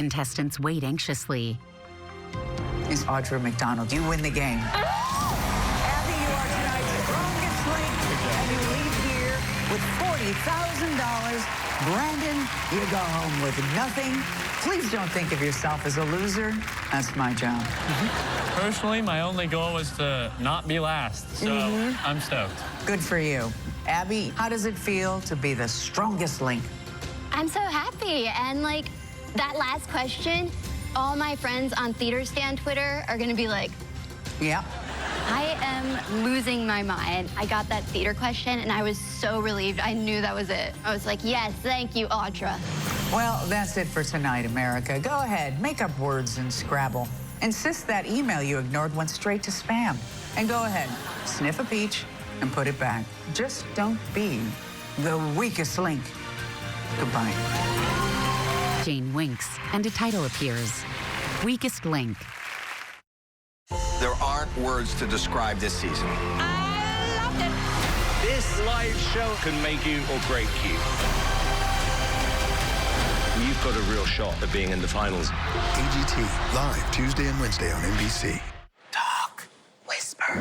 Contestants wait anxiously. Is Audra McDonald. You win the game. Abby, you are tonight's strongest link, and you leave here with $40,000. Brandon, you go home with nothing. Please don't think of yourself as a loser. That's my job. Personally, my only goal was to not be last, so I'm stoked. Good for you. Abby, how does it feel to be the strongest link? I'm so happy, and like that last question, all my friends on Theater Stand Twitter are gonna be like, yeah. I am losing my mind. I got that theater question, and I was so relieved. I knew that was it. I was like, yes, thank you, Audra. Well, that's it for tonight, America. Go ahead, make up words in Scrabble. Insist that email you ignored went straight to spam. And go ahead, sniff a peach and put it back. Just don't be the weakest link. Goodbye. Jane winks, and a title appears. Weakest Link. There aren't words to describe this season. I loved it. This live show can make you or break you. You've got a real shot at being in the finals. AGT, live Tuesday and Wednesday on NBC. Talk. Whisper.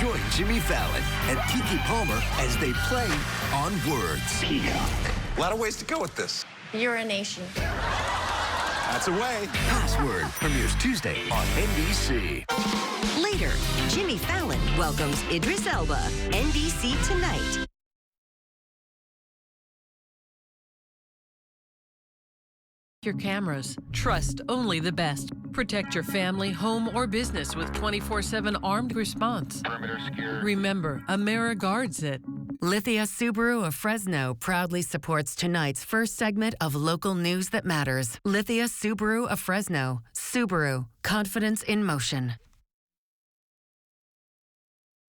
Join Jimmy Fallon and Keke Palmer as they play on words. A lot of ways to go with this. Urination. That's a way. Password premieres Tuesday on NBC. Later, Jimmy Fallon welcomes Idris Elba. NBC Tonight. Your cameras. Trust only the best. Protect your family, home, or business with 24/7 armed response. Remember, Amera guards it. Lithia Subaru of Fresno proudly supports tonight's first segment of local news that matters. Lithia Subaru of Fresno. Subaru. Confidence in motion.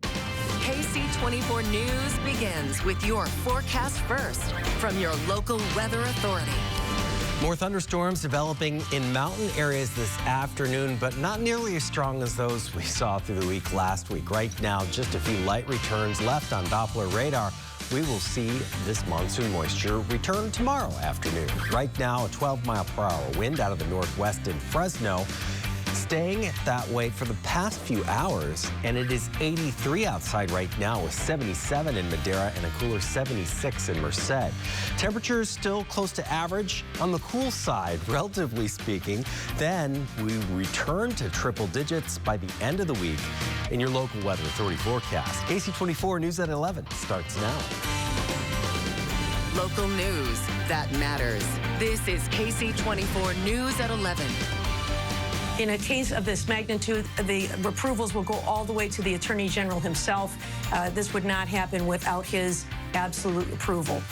KC24 News begins with your forecast first from your local weather authority. More thunderstorms developing in mountain areas this afternoon, but not nearly as strong as those we saw through the week last week. Right now, just a few light returns left on Doppler radar. We will see this monsoon moisture return tomorrow afternoon. Right now, a 12-mile-per-hour wind out of the northwest in Fresno. Staying that way for the past few hours, and it is 83 outside right now with 77 in Madera and a cooler 76 in Merced. Temperatures still close to average on the cool side, relatively speaking. Then we return to triple digits by the end of the week in your local weather authority forecast. KC24 News at 11 starts now. Local news that matters. This is KC24 News at 11. In a case of this magnitude, the approvals will go all the way to the Attorney General himself. This would not happen without his absolute approval.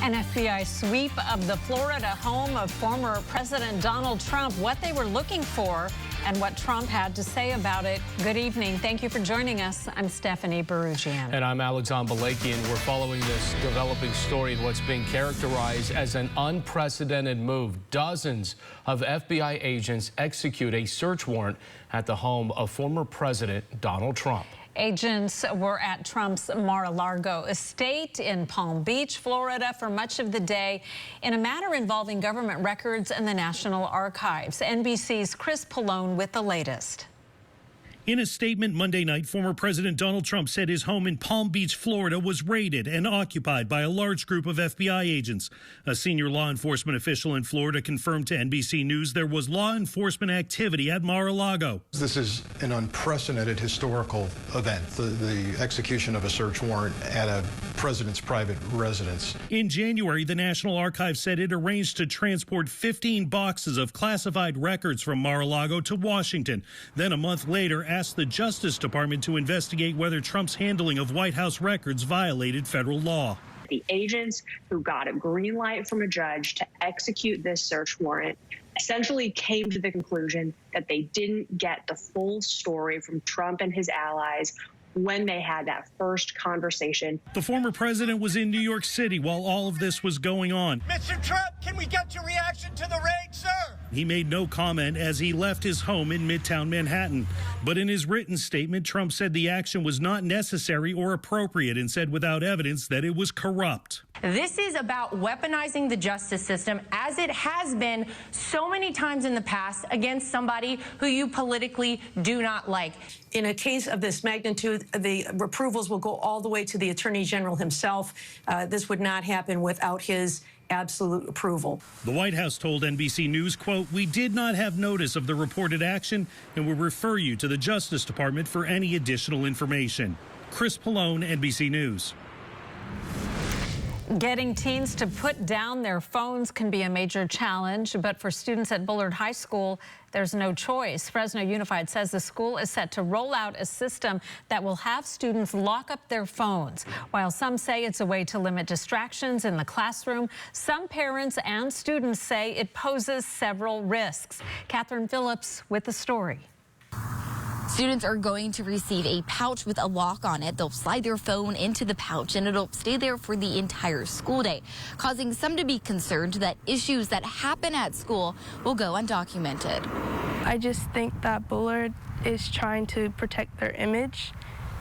An FBI sweep of the Florida home of former President Donald Trump, what they were looking for and what Trump had to say about it. Good evening. Thank you for joining us. I'm Stephanie Barugian. And I'm Alexander Balakian. We're following this developing story in what's being characterized as an unprecedented move. Dozens of FBI agents execute a search warrant at the home of former President Donald Trump. Agents were at Trump's Mar-a-Lago estate in Palm Beach, Florida, for much of the day in a matter involving government records and the National Archives. NBC's Chris Pallone with the latest. In a statement Monday night, former President Donald Trump said his home in Palm Beach, Florida, was raided and occupied by a large group of FBI agents. A senior law enforcement official in Florida confirmed to NBC News there was law enforcement activity at Mar-a-Lago. This is an unprecedented historical event, the execution of a search warrant at a president's private residence. In January, the National Archives said it arranged to transport 15 boxes of classified records from Mar-a-Lago to Washington. Then a month later, asked the Justice Department to investigate whether Trump's handling of White House records violated federal law. The agents who got a green light from a judge to execute this search warrant essentially came to the conclusion that they didn't get the full story from Trump and his allies when they had that first conversation. The former president was in New York City while all of this was going on. Mr. Trump, can we get your reaction to the raid, sir? He made no comment as he left his home in Midtown Manhattan. But in his written statement, Trump said the action was not necessary or appropriate and said without evidence that it was corrupt. This is about weaponizing the justice system, as it has been so many times in the past, against somebody who you politically do not like. In a case of this magnitude, the approvals will go all the way to the Attorney General himself. This would not happen without his absolute approval. The White House told NBC News, quote, "We did not have notice of the reported action and will refer you to the Justice Department for any additional information." Chris Pallone, NBC News. Getting teens to put down their phones can be a major challenge, but for students at Bullard High School, there's no choice. Fresno Unified says the school is set to roll out a system that will have students lock up their phones. While some say it's a way to limit distractions in the classroom, some parents and students say it poses several risks. Catherine Phillips with the story. Students are going to receive a pouch with a lock on it. They'll slide their phone into the pouch and it'll stay there for the entire school day, causing some to be concerned that issues that happen at school will go undocumented. I just think that Bullard is trying to protect their image.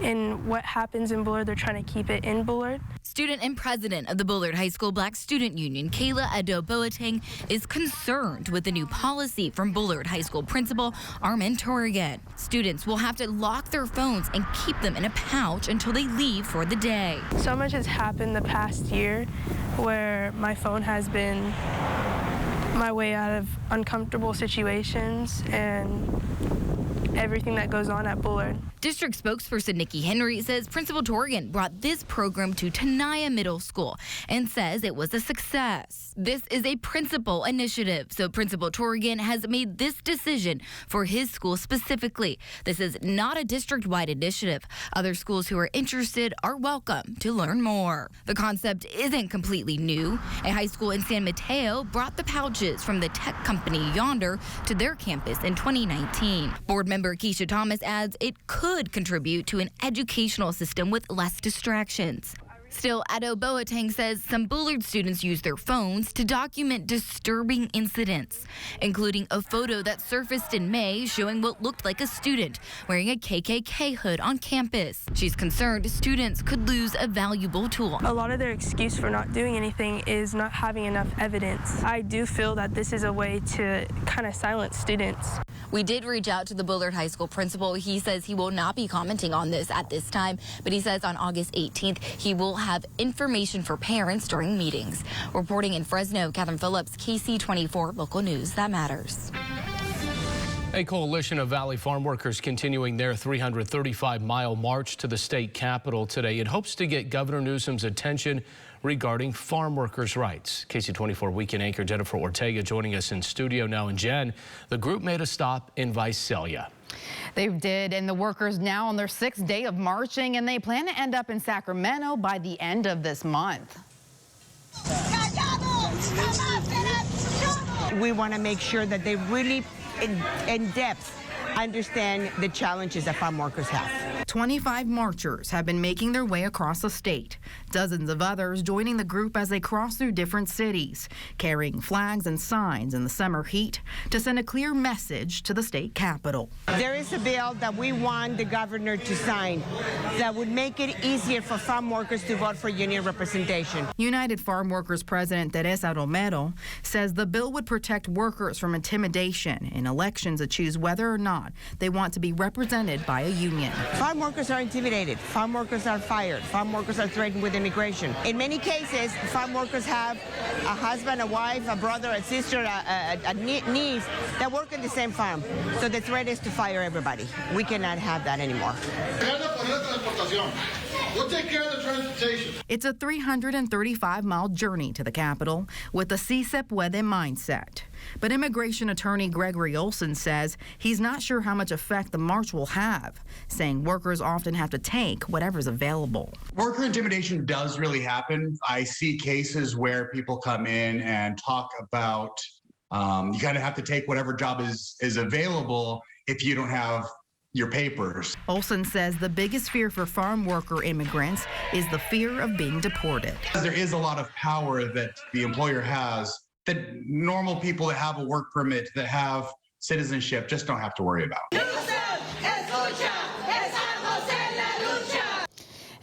And what happens in Bullard, they're trying to keep it in Bullard. Student and president of the Bullard High School Black Student Union, Kayla Ado-Boateng, is concerned with the new policy from Bullard High School principal Armin Torrigan. Students will have to lock their phones and keep them in a pouch until they leave for the day. So much has happened the past year where my phone has been my way out of uncomfortable situations and everything that goes on at Bullard. District spokesperson Nikki Henry says Principal Torrigan brought this program to Tenaya Middle School and says it was a success. This is a principal initiative, so Principal Torrigan has made this decision for his school specifically. This is not a district-wide initiative. Other schools who are interested are welcome to learn more. The concept isn't completely new. A high school in San Mateo brought the pouches from the tech company Yonder to their campus in 2019. Board member Keisha Thomas adds it could contribute to an educational system with less distractions. Still, Ado-Boateng says some Bullard students use their phones to document disturbing incidents, including a photo that surfaced in May showing what looked like a student wearing a KKK hood on campus. She's concerned students could lose a valuable tool. A lot of their excuse for not doing anything is not having enough evidence. I do feel that this is a way to kind of silence students. We did reach out to the Bullard High School principal. He says he will not be commenting on this at this time, but he says on August 18th, he will have information for parents during meetings. Reporting in Fresno, Catherine Phillips, Ksee 24, local news that matters. A coalition of Valley farm workers continuing their 335-mile march to the state capitol today. It hopes to get Governor Newsom's attention regarding farm workers' rights. Ksee 24 weekend anchor Jennifer Ortega joining us in studio now. And Jen, the group made a stop in Visalia. They did, and the workers now on their 6th day of marching, and they plan to end up in Sacramento by the end of this month. We want to make sure that they really, in depth, understand the challenges that farm workers have. 25 marchers have been making their way across the state. Dozens of others joining the group as they cross through different cities, carrying flags and signs in the summer heat to send a clear message to the state capitol. There is a bill that we want the governor to sign that would make it easier for farm workers to vote for union representation. United Farm Workers President Teresa Romero says the bill would protect workers from intimidation in elections to choose whether or not they want to be represented by a union. Farm workers are intimidated. Farm workers are fired. Farm workers are threatened with immigration. In many cases, farm workers have a husband, a wife, a brother, a sister, a niece that work in the same farm. So the threat is to fire everybody. We cannot have that anymore. We'll take care of the transportation. It's a 335-mile journey to the Capitol with the Si Se Puede mindset. But immigration attorney Gregory Olson says he's not sure how much effect the march will have, saying workers often have to take whatever's available. Worker intimidation does really happen. I see cases where people come in and talk about you kind of have to take whatever job is available if you don't have your papers. Olson says the biggest fear for farm worker immigrants is the fear of being deported. There is a lot of power that the employer has that normal people that have a work permit, that have citizenship, just don't have to worry about.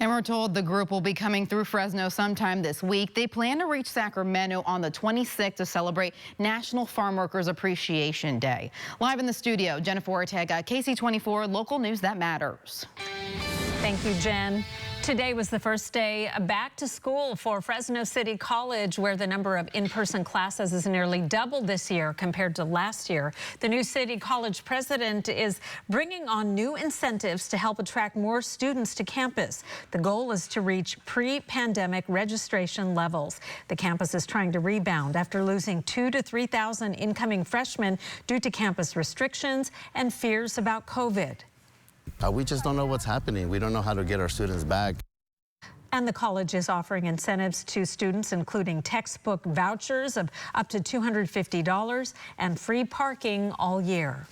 And we're told the group will be coming through Fresno sometime this week. They plan to reach Sacramento on the 26th to celebrate National Farm Workers Appreciation Day. Live in the studio, Jennifer Ortega, Ksee 24, local news that matters. Thank you, Jen. Today was the first day back to school for Fresno City College, where the number of in-person classes has nearly doubled this year compared to last year. The new City College president is bringing on new incentives to help attract more students to campus. The goal is to reach pre-pandemic registration levels. The campus is trying to rebound after losing 2,000 to 3,000 incoming freshmen due to campus restrictions and fears about COVID. We just don't know what's happening. We don't know how to get our students back. And the college is offering incentives to students, including textbook vouchers of up to $250 and free parking all year.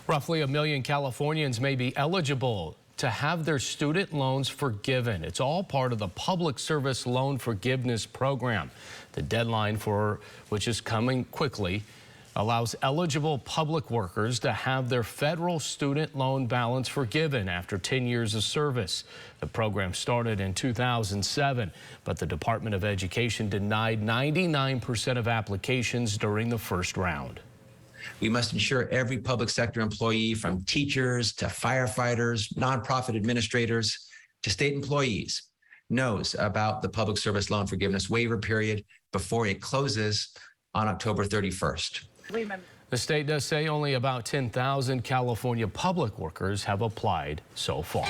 Roughly 1 million Californians may be eligible to have their student loans forgiven. It's all part of the Public Service Loan Forgiveness Program. The deadline for which is coming quickly allows eligible public workers to have their federal student loan balance forgiven after 10 years of service. The program started in 2007, but the Department of Education denied 99% of applications during the first round. We must ensure every public sector employee, from teachers to firefighters, nonprofit administrators to state employees, knows about the Public Service Loan Forgiveness waiver period before it closes on October 31st. The state does say only about 10,000 California public workers have applied so far.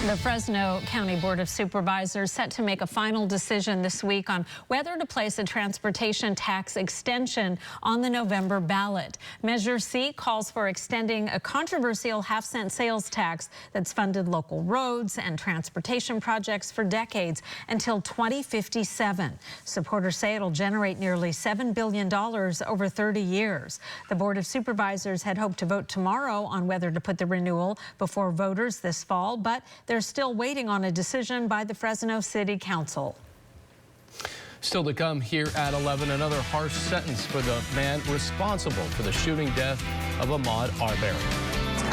The Fresno County Board of Supervisors set to make a final decision this week on whether to place a transportation tax extension on the November ballot. Measure C calls for extending a controversial half-cent sales tax that's funded local roads and transportation projects for decades until 2057. Supporters say it'll generate nearly $7 billion over 30 years. The Board of Supervisors had hoped to vote tomorrow on whether to put the renewal before voters this fall, but they're still waiting on a decision by the Fresno City Council. Still to come here at 11, another harsh sentence for the man responsible for the shooting death of Ahmaud Arbery.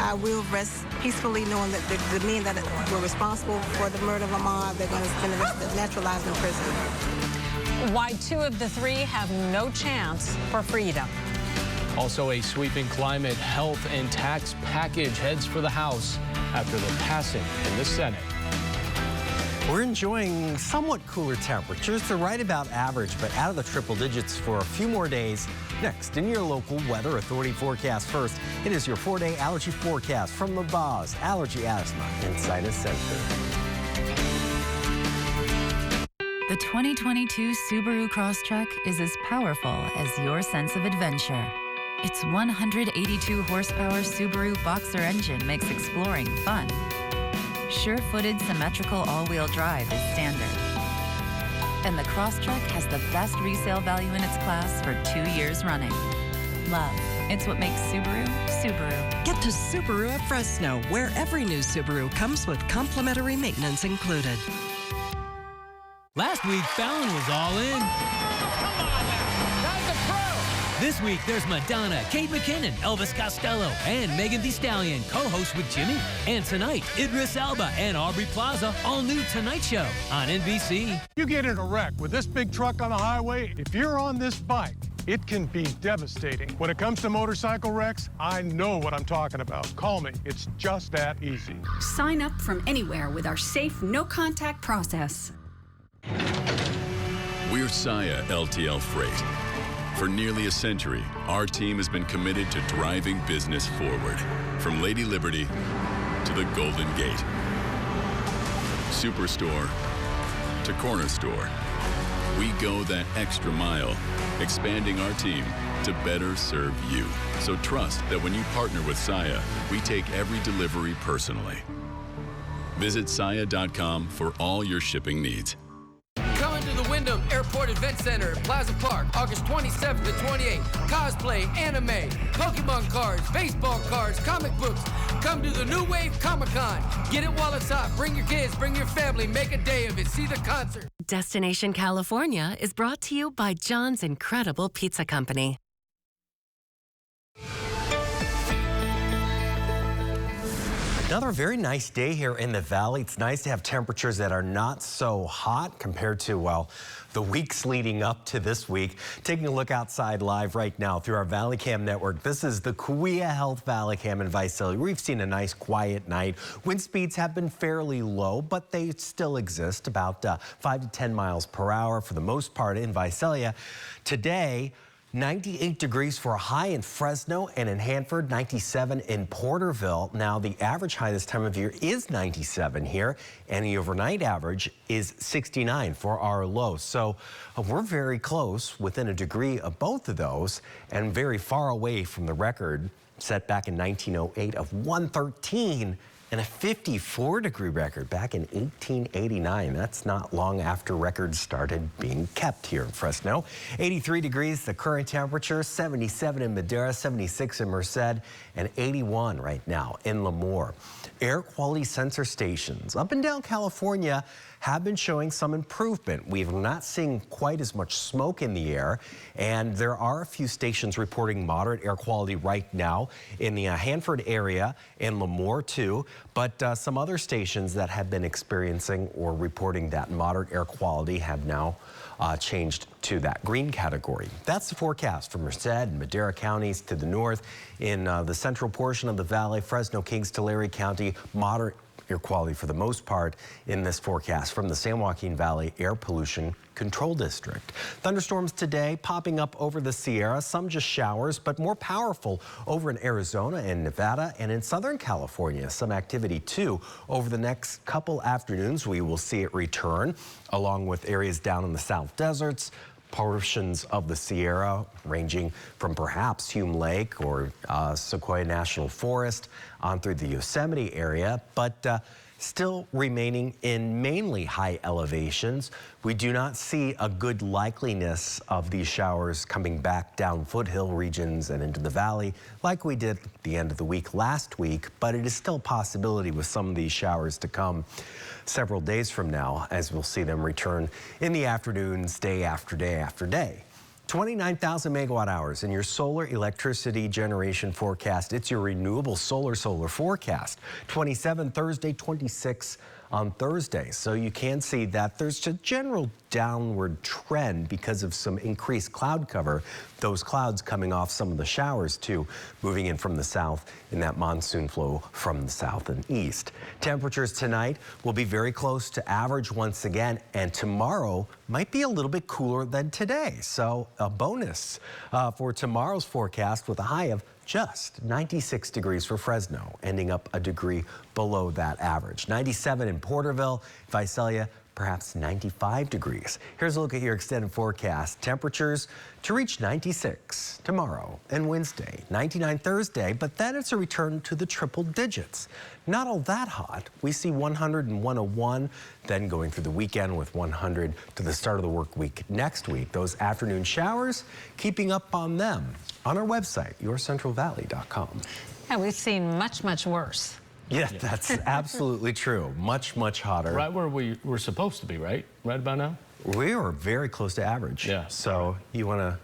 I will rest peacefully knowing that the men that were responsible for the murder of Ahmaud, they're going to spend the rest of their natural lives in prison. Why 2 of the 3 have no chance for freedom. Also, a sweeping climate, health, and tax package heads for the House after the passing in the Senate. We're enjoying somewhat cooler temperatures. They're right about average, but out of the triple digits for a few more days. Next, in your local Weather Authority forecast first, it is your 4-day allergy forecast from the Boz Allergy, Asthma, and Sinus Center. The 2022 Subaru Crosstrek is as powerful as your sense of adventure. Its 182 horsepower Subaru Boxer engine makes exploring fun. Sure-footed symmetrical all-wheel drive is standard. And the Crosstrek has the best resale value in its class for 2 years running. Love, it's what makes Subaru, Subaru. Get to Subaru of Fresno, where every new Subaru comes with complimentary maintenance included. Last week, Fallon was all in. This week, there's Madonna, Kate McKinnon, Elvis Costello, and Megan Thee Stallion, co-host with Jimmy. And tonight, Idris Elba and Aubrey Plaza, all new Tonight Show on NBC. You get in a wreck with this big truck on the highway, if you're on this bike, it can be devastating. When it comes to motorcycle wrecks, I know what I'm talking about. Call me. It's just that easy. Sign up from anywhere with our safe, no-contact process. We're Saia LTL Freight. For nearly a century, our team has been committed to driving business forward. From Lady Liberty to the Golden Gate. Superstore to corner store. We go that extra mile, expanding our team to better serve you. So trust that when you partner with Saia, we take every delivery personally. Visit Saia.com for all your shipping needs. Coming to the Wyndham Airport Event Center at Plaza Park, August 27th to 28th. Cosplay, anime, Pokemon cards, baseball cards, comic books. Come to the New Wave Comic-Con. Get it while it's hot. Bring your kids, bring your family, make a day of it. See the concert. Destination California is brought to you by John's Incredible Pizza Company. Another very nice day here in the valley. It's nice to have temperatures that are not so hot compared to, well, the weeks leading up to this week. Taking a look outside live right now through our Valley Cam network. This is the Kauai Health Valley Cam in Visalia. We've seen a nice quiet night. Wind speeds have been fairly low, but they still exist, about 5 to 10 miles per hour for the most part in Visalia. Today, 98 degrees for a high in Fresno and in Hanford, 97 in Porterville. Now, the average high this time of year is 97 here, and the overnight average is 69 for our low. So we're very close, within a degree of both of those, and very far away from the record set back in 1908 of 113. And a 54-degree record back in 1889. That's not long after records started being kept here in Fresno. 83 degrees, the current temperature, 77 in Madera, 76 in Merced, and 81 right now in Lemoore. Air quality sensor stations up and down California have been showing some improvement. We're not seeing quite as much smoke in the air, and there are a few stations reporting moderate air quality right now in the Hanford area, in Lemoore too, but some other stations that have been experiencing or reporting that moderate air quality have now changed to that green category. That's the forecast for Merced and Madera counties to the north. In the central portion of the valley, Fresno, Kings, Tulare County, moderate air quality for the most part in this forecast from the San Joaquin Valley Air Pollution Control District. Thunderstorms today popping up over the Sierra, some just showers, but more powerful over in Arizona and Nevada and in Southern California. Some activity too over the next couple afternoons. We will see it return along with areas down in the South Deserts, portions of the Sierra ranging from perhaps Hume Lake or Sequoia National Forest on through the Yosemite area, but still remaining in mainly high elevations. We do not see a good likeliness of these showers coming back down foothill regions and into the valley like we did at the end of the week last week, but it is still a possibility with some of these showers to come several days from now, as we'll see them return in the afternoons, day after day after day. 29,000 megawatt hours in your solar electricity generation forecast. It's your renewable solar forecast. 27 Thursday, 26 on Thursday. So you can see that there's a general downward trend because of some increased cloud cover. Those clouds coming off some of the showers too, moving in from the south in that monsoon flow from the south and east. Temperatures tonight will be very close to average once again, and tomorrow might be a little bit cooler than today. So a bonus for tomorrow's forecast with a high of just 96 degrees for Fresno, ending up a degree below that average. 97 in Porterville, Visalia, perhaps 95 degrees. Here's a look at your extended forecast. Temperatures to reach 96 tomorrow and Wednesday, 99 Thursday, but then it's a return to the triple digits. Not all that hot. We see 100 and 101, then going through the weekend with 100 to the start of the work week next week. Those afternoon showers, keeping up on them on our website, yourcentralvalley.com. And we've seen much, much worse. Yeah, that's absolutely true. Much, much hotter. Right where we were supposed to be, right? Right about now? We are very close to average. Yeah. So you want to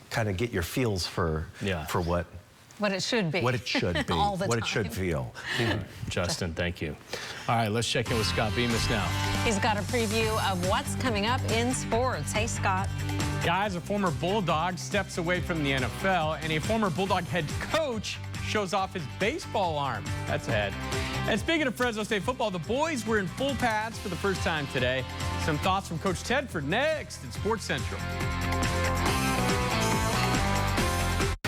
kind of get your feels for what it should be. What it should be. All the what time. it should feel. Justin, thank you. All right, let's check in with Scott Bemis now. He's got a preview of what's coming up in sports. Hey, Scott. Guys, a former Bulldog steps away from the NFL, and a former Bulldog head coach shows off his baseball arm. That's ahead. And speaking of Fresno State football, the boys were in full pads for the first time today. Some thoughts from Coach Tedford next at Sports Central.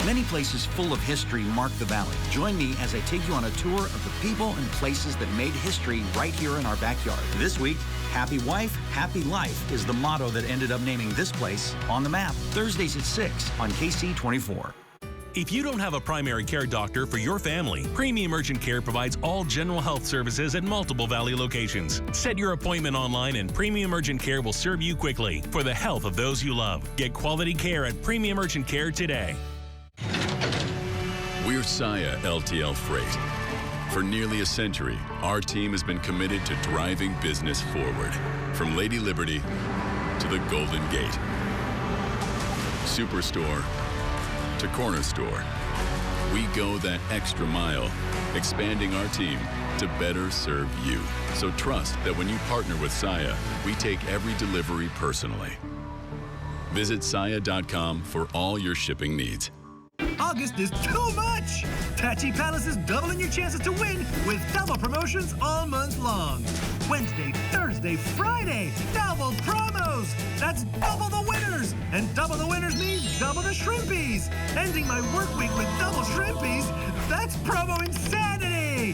Many places full of history mark the valley. Join me as I take you on a tour of the people and places that made history right here in our backyard. This week, Happy Wife, Happy Life is the motto that ended up naming this place on the map. Thursdays at 6 on Ksee 24. If you don't have a primary care doctor for your family, Premium Urgent Care provides all general health services at multiple Valley locations. Set your appointment online and Premium Urgent Care will serve you quickly for the health of those you love. Get quality care at Premium Urgent Care today. We're Saia LTL Freight. For nearly a century, our team has been committed to driving business forward. From Lady Liberty to the Golden Gate. Superstore to corner store. we go that extra mile, expanding our team to better serve you. So trust that when you partner with Saia, we take every delivery personally. Visit Saia.com for all your shipping needs. August is too much! Tachi Palace is doubling your chances to win with double promotions all month long. Wednesday, Thursday, Friday, double promos! That's double the winners! And double the winners means double the shrimpies! Ending my work week with double shrimpies, that's promo insanity!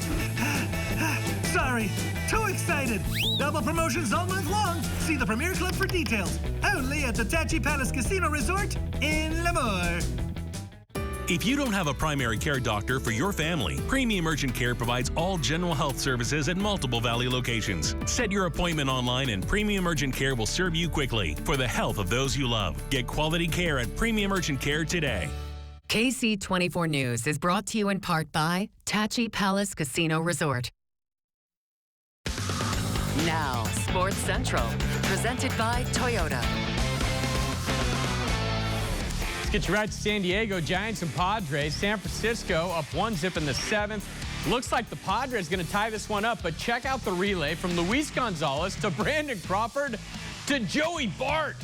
Sorry, too excited! Double promotions all month long. See the Premier Club for details. Only at the Tachi Palace Casino Resort in Lemoore. If you don't have a primary care doctor for your family, Premium Urgent Care provides all general health services at multiple Valley locations. Set your appointment online and Premium Urgent Care will serve you quickly for the health of those you love. Get quality care at Premium Urgent Care today. KC 24 News is brought to you in part by Tachi Palace Casino Resort. Now, Sports Central, presented by Toyota. Let's get you right to San Diego. Giants and Padres. San Francisco up 1-0 in the 7th. Looks like the Padres going to tie this one up, but check out the relay from Luis Gonzalez to Brandon Crawford to Joey Bart.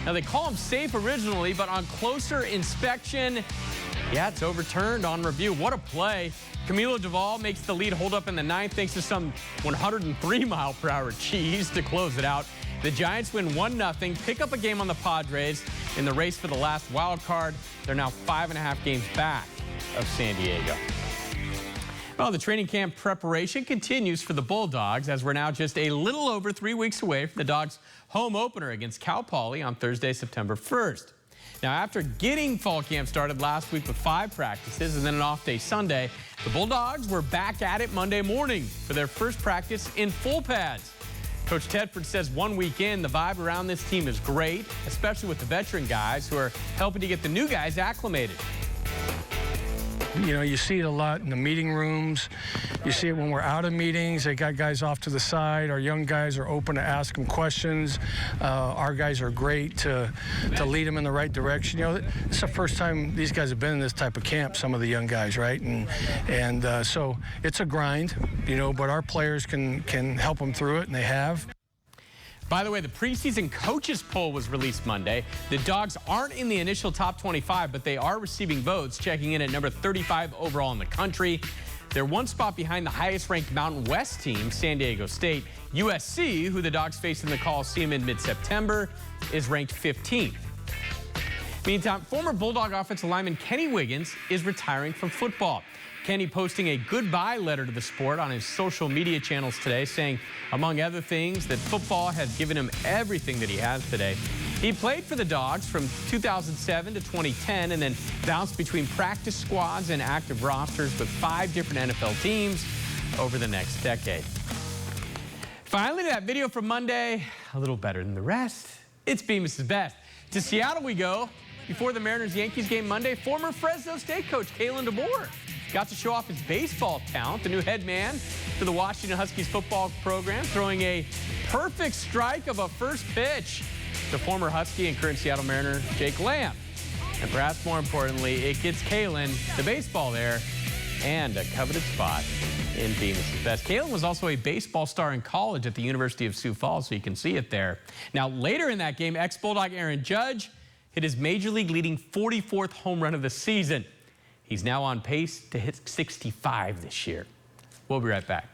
Now, they call him safe originally, but on closer inspection, yeah, it's overturned on review. What a play. Camilo Duvall makes the lead hold up in the 9th thanks to some 103-mile-per-hour cheese to close it out. The Giants win 1-0, pick up a game on the Padres in the race for the last wild card. They're now 5.5 games back of San Diego. Well, the training camp preparation continues for the Bulldogs as we're now just a little over 3 weeks away from the Dogs' home opener against Cal Poly on Thursday, September 1st. Now, after getting fall camp started last week with 5 practices and then an off day Sunday, the Bulldogs were back at it Monday morning for their first practice in full pads. Coach Tedford says 1 week in, the vibe around this team is great, especially with the veteran guys who are helping to get the new guys acclimated. You know, you see it a lot in the meeting rooms. You see it when we're out of meetings. They got guys off to the side. Our young guys are open to ask them questions. Our guys are great to lead them in the right direction. You know, it's the first time these guys have been in this type of camp, some of the young guys, right? And so it's a grind, you know, but our players can help them through it, and they have. By the way, the preseason coaches poll was released Monday. The Dogs aren't in the initial top 25, but they are receiving votes, checking in at number 35 overall in the country. They're one spot behind the highest-ranked Mountain West team, San Diego State. USC, who the Dogs face in the Coliseum in mid-September, is ranked 15th. Meantime, former Bulldog offensive lineman Kenny Wiggins is retiring from football. Kenny posting a goodbye letter to the sport on his social media channels today, saying, among other things, that football has given him everything that he has today. He played for the Dogs from 2007 to 2010 and then bounced between practice squads and active rosters with 5 different NFL teams over the next decade. Finally, that video from Monday, a little better than the rest. It's Bemis' best. To Seattle we go. Before the Mariners-Yankees game Monday, former Fresno State coach Kalen DeBoer got to show off his baseball talent, the new head man for the Washington Huskies football program, throwing a perfect strike of a first pitch to former Husky and current Seattle Mariner Jake Lamb. And perhaps more importantly, it gets Kalen the baseball there and a coveted spot in Bemis' best. Kalen was also a baseball star in college at the University of Sioux Falls, so you can see it there. Now, later in that game, ex-Bulldog Aaron Judge hit his major league leading 44th home run of the season. He's now on pace to hit 65 this year. We'll be right back.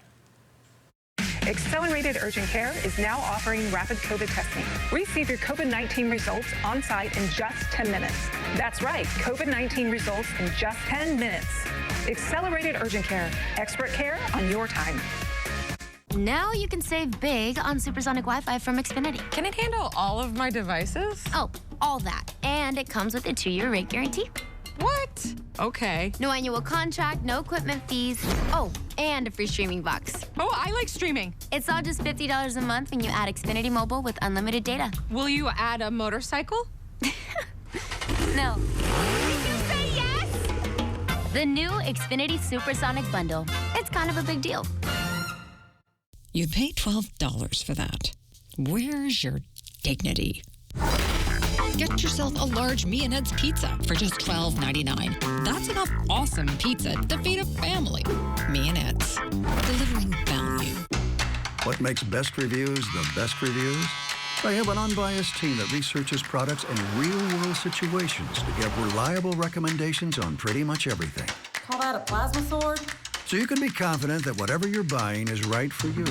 Accelerated Urgent Care is now offering rapid COVID testing. Receive your COVID-19 results on site in just 10 minutes. That's right, COVID-19 results in just 10 minutes. Accelerated Urgent Care, expert care on your time. Now you can save big on supersonic Wi-Fi from Xfinity. Can it handle all of my devices? Oh, all that. And it comes with a 2-year rate guarantee. What? Okay. No annual contract, no equipment fees. Oh, and a free streaming box. Oh, I like streaming. It's all just $50 a month when you add Xfinity Mobile with unlimited data. Will you add a motorcycle? No. Did you say yes? The new Xfinity Supersonic Bundle. It's kind of a big deal. You pay $12 for that. Where's your dignity? Get yourself a large Me and Ed's pizza for just $12.99. That's enough awesome pizza to feed a family. Me and Ed's, delivering value. What makes best reviews the best reviews? They have an unbiased team that researches products in real-world situations to give reliable recommendations on pretty much everything. Call that a plasma sword? So you can be confident that whatever you're buying is right for you,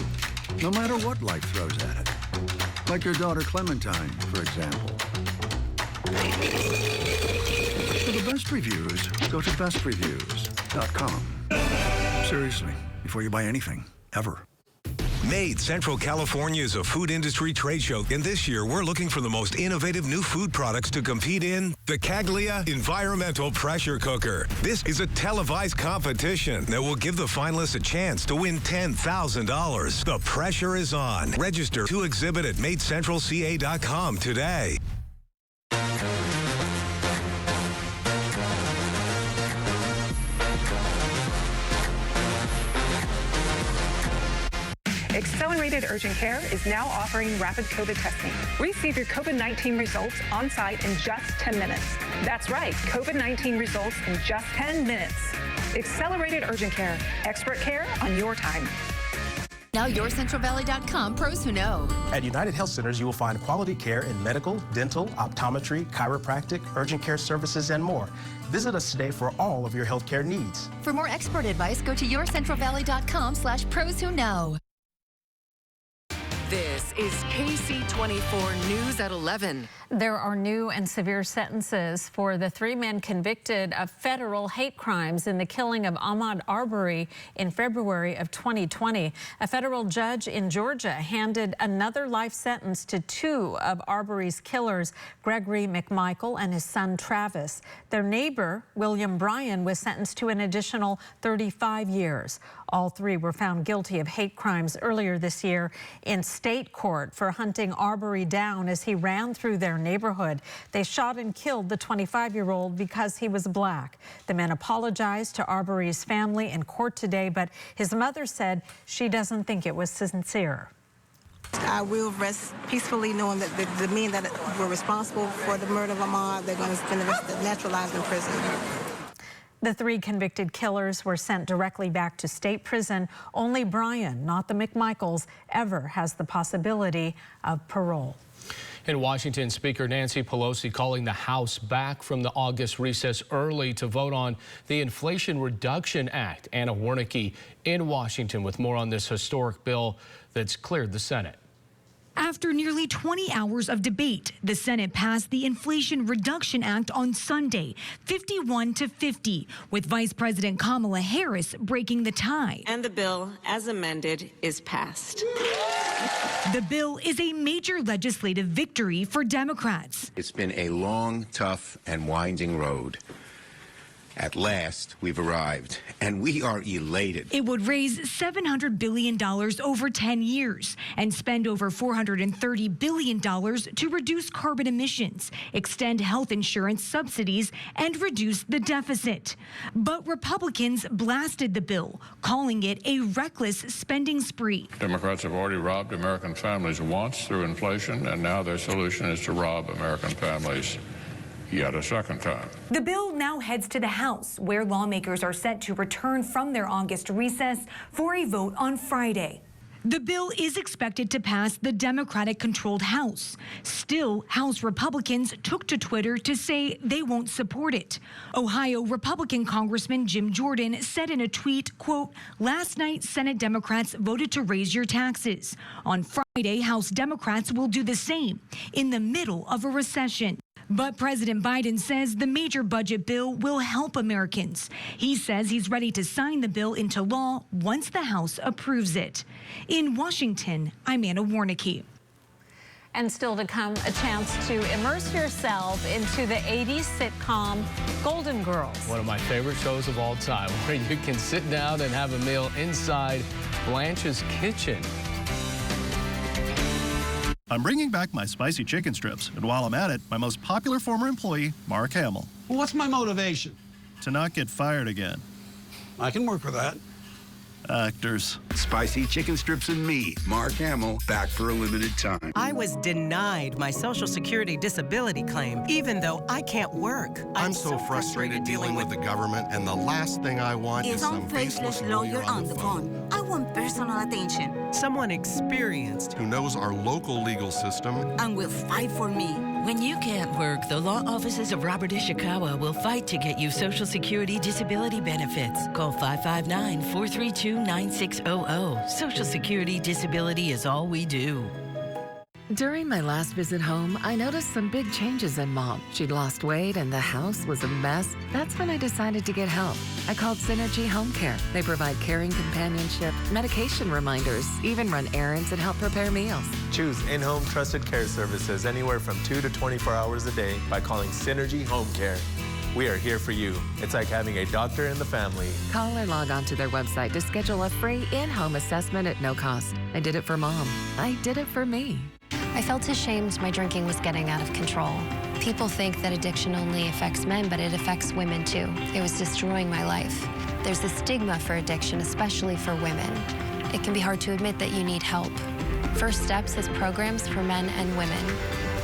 no matter what life throws at it. Like your daughter Clementine, for example. For the best reviews, go to bestreviews.com. Seriously, before you buy anything, ever. Made Central California is a food industry trade show, and this year we're looking for the most innovative new food products to compete in the Caglia Environmental Pressure Cooker. This is a televised competition that will give the finalists a chance to win $10,000. The pressure is on. Register to exhibit at MadeCentralCA.com today. Accelerated Urgent Care is now offering rapid COVID testing. Receive your COVID-19 results on site in just 10 minutes. That's right, COVID-19 results in just 10 minutes. Accelerated Urgent Care, expert care on your time. Now YourCentralValley.com, pros who know. At United Health Centers, you will find quality care in medical, dental, optometry, chiropractic, urgent care services, and more. Visit us today for all of your healthcare needs. For more expert advice, go to YourCentralValley.com/pros who know. This is KC24 News at 11. There are new and severe sentences for the 3 men convicted of federal hate crimes in the killing of Ahmaud Arbery in February of 2020. A federal judge in Georgia handed another life sentence to 2 of Arbery's killers, Gregory McMichael and his son Travis. Their neighbor, William Bryan, was sentenced to an additional 35 years. All 3 were found guilty of hate crimes earlier this year in state court for hunting Arbery down as he ran through their neighborhood. They shot and killed the 25-year-old because he was black. The men apologized to Arbery's family in court today, but his mother said she doesn't think it was sincere. I will rest peacefully knowing that the men that were responsible for the murder of Ahmaud, they're going to spend the rest of naturalized in prison. The 3 convicted killers were sent directly back to state prison. Only Bryan, not the McMichaels, ever has the possibility of parole. In Washington, Speaker Nancy Pelosi calling the House back from the August recess early to vote on the Inflation Reduction Act. Anna Warnicki in Washington with more on this historic bill that's cleared the Senate. After nearly 20 hours of debate, the Senate passed the Inflation Reduction Act on Sunday, 51-50, with Vice President Kamala Harris breaking the tie. And the bill, as amended, is passed. The bill is a major legislative victory for Democrats. It's been a long, tough, and winding road. At last, we've arrived, and we are elated. It would raise $700 billion over 10 years and spend over $430 billion to reduce carbon emissions, extend health insurance subsidies, and reduce the deficit. But Republicans blasted the bill, calling it a reckless spending spree. Democrats have already robbed American families once through inflation, and now their solution is to rob American families yet a second time. The bill now heads to the House, where lawmakers are set to return from their August recess for a vote on Friday. The bill is expected to pass the Democratic-controlled House. Still, House Republicans took to Twitter to say they won't support it. Ohio Republican Congressman Jim Jordan said in a tweet, quote, "Last night, Senate Democrats voted to raise your taxes. On Friday, House Democrats will do the same in the middle of a recession." But President Biden says the major budget bill will help Americans. He says he's ready to sign the bill into law once the House approves it. In Washington, I'm Anna Warnicki. And still to come, a chance to immerse yourself into the 80s sitcom Golden Girls. One of my favorite shows of all time, where you can sit down and have a meal inside Blanche's kitchen. I'm bringing back my spicy chicken strips, and while I'm at it, my most popular former employee, Mark Hamill. Well, what's my motivation? To not get fired again. I can work with that. Actors. Spicy chicken strips and me, Mark Hamill, back for a limited time. I was denied my Social Security disability claim, even though I can't work. I'm so frustrated dealing with the government, and the last thing I want is some faceless lawyer on the phone. I want personal attention. Someone experienced who knows our local legal system and will fight for me. When you can't work, the law offices of Robert Ishikawa will fight to get you Social Security disability benefits. Call 559-432-9600. Social Security disability is all we do. During my last visit home, I noticed some big changes in Mom. She'd lost weight and the house was a mess. That's when I decided to get help. I called Synergy Home Care. They provide caring companionship, medication reminders, even run errands and help prepare meals. Choose in-home trusted care services anywhere from 2 to 24 hours a day by calling Synergy Home Care. We are here for you. It's like having a doctor in the family. Call or log on to their website to schedule a free in-home assessment at no cost. I did it for Mom. I did it for me. I felt ashamed my drinking was getting out of control. People think that addiction only affects men, but it affects women too. It was destroying my life. There's a stigma for addiction, especially for women. It can be hard to admit that you need help. First Steps has programs for men and women.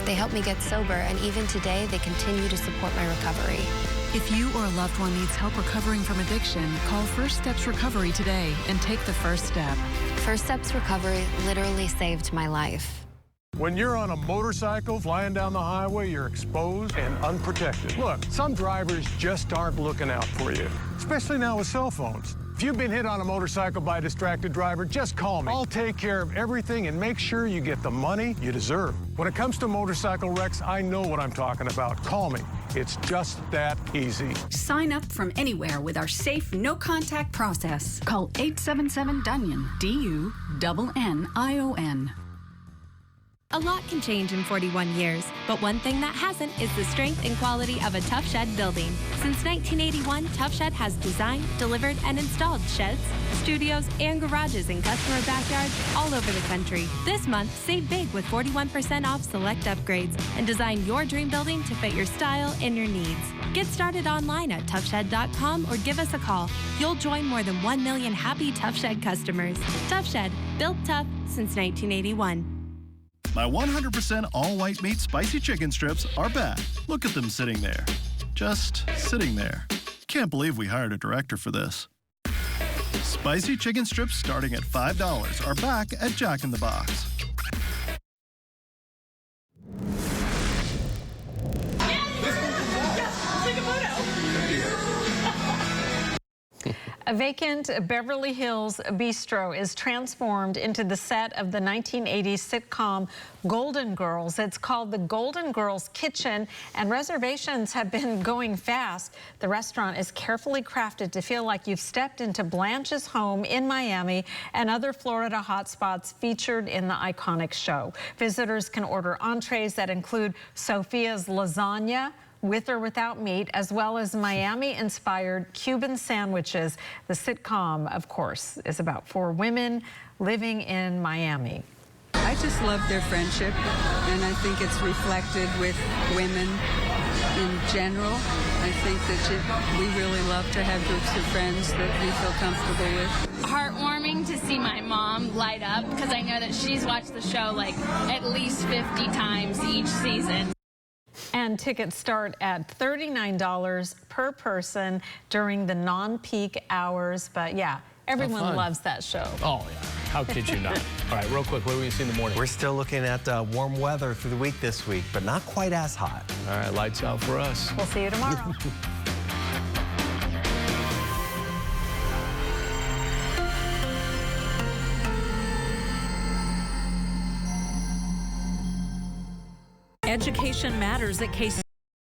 They helped me get sober, and even today, they continue to support my recovery. If you or a loved one needs help recovering from addiction, call First Steps Recovery today and take the first step. First Steps Recovery literally saved my life. When you're on a motorcycle flying down the highway, you're exposed and unprotected. Look, some drivers just aren't looking out for you, especially now with cell phones. If you've been hit on a motorcycle by a distracted driver, just call me. I'll take care of everything and make sure you get the money you deserve. When it comes to motorcycle wrecks, I know what I'm talking about. Call me. It's just that easy. Sign up from anywhere with our safe, no-contact process. Call 877-DUNION, DUNNION. A lot can change in 41 years, but one thing that hasn't is the strength and quality of a Tough Shed building. Since 1981, Tough Shed has designed, delivered, and installed sheds, studios, and garages in customer backyards all over the country. This month, save big with 41% off select upgrades and design your dream building to fit your style and your needs. Get started online at toughshed.com or give us a call. You'll join more than 1 million happy Tough Shed customers. Tough Shed, built tough since 1981. My 100% all-white meat spicy chicken strips are back. Look at them sitting there. Just sitting there. Can't believe we hired a director for this. Spicy chicken strips starting at $5 are back at Jack in the Box. A vacant Beverly Hills bistro is transformed into the set of the 1980s sitcom Golden Girls. It's called the Golden Girls Kitchen, and reservations have been going fast. The restaurant is carefully crafted to feel like you've stepped into Blanche's home in Miami and other Florida hotspots featured in the iconic show. Visitors can order entrees that include Sophia's lasagna, with or without meat, as well as Miami-inspired Cuban sandwiches. The sitcom, of course, is about 4 women living in Miami. I just love their friendship, and I think it's reflected with women in general. I think that we really love to have groups of friends that we feel comfortable with. Heartwarming to see my mom light up, because I know that she's watched the show like at least 50 times each season. And tickets start at $39 per person during the non-peak hours. But yeah, everyone loves that show. Oh, yeah. How could you not? All right, real quick, what do we see in the morning? We're still looking at warm weather through the week this week, but not quite as hot. All right, lights out for us. We'll see you tomorrow. Education matters at Ksee.